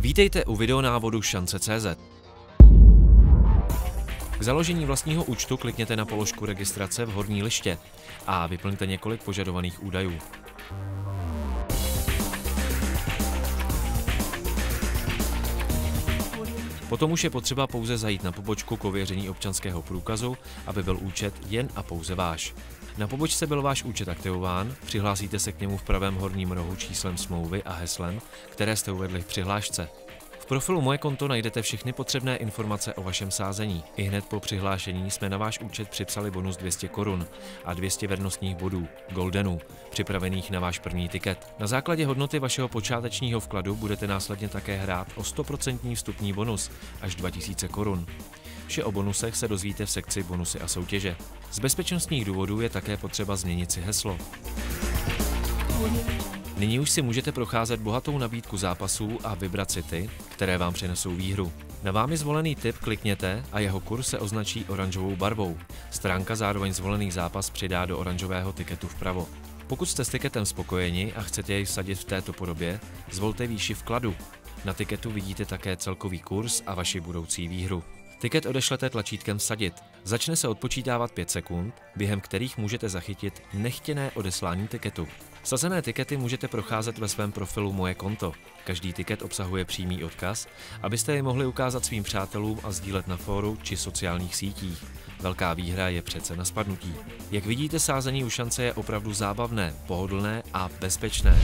Vítejte u videonávodu Šance.cz. K založení vlastního účtu klikněte na položku registrace v horní liště a vyplňte několik požadovaných údajů. Potom už je potřeba pouze zajít na pobočku k ověření občanského průkazu, aby byl účet jen a pouze váš. Na pobočce byl váš účet aktivován, přihlásíte se k němu v pravém horním rohu číslem smlouvy a heslem, které jste uvedli v přihlášce. V profilu Moje konto najdete všechny potřebné informace o vašem sázení. Ihned po přihlášení jsme na váš účet připsali bonus 200 korun a 200 věrnostních bodů, goldenů, připravených na váš první tiket. Na základě hodnoty vašeho počátečního vkladu budete následně také hrát o 100% vstupní bonus až 2000 korun. Vše o bonusech se dozvíte v sekci Bonusy a soutěže. Z bezpečnostních důvodů je také potřeba změnit si heslo. Nyní už si můžete procházet bohatou nabídku zápasů a vybrat si ty, které vám přinesou výhru. Na vámi zvolený tip klikněte a jeho kurz se označí oranžovou barvou. Stránka zároveň zvolený zápas přidá do oranžového tiketu vpravo. Pokud jste s tiketem spokojeni a chcete jej vsadit v této podobě, zvolte výši vkladu. Na tiketu vidíte také celkový kurz a vaši budoucí výhru. Tiket odešlete tlačítkem Vsadit. Začne se odpočítávat 5 sekund, během kterých můžete zachytit nechtěné odeslání tiketu. Vsazené tikety můžete procházet ve svém profilu Moje konto. Každý tiket obsahuje přímý odkaz, abyste je mohli ukázat svým přátelům a sdílet na fóru či sociálních sítích. Velká výhra je přece na spadnutí. Jak vidíte, sázení u Šance je opravdu zábavné, pohodlné a bezpečné.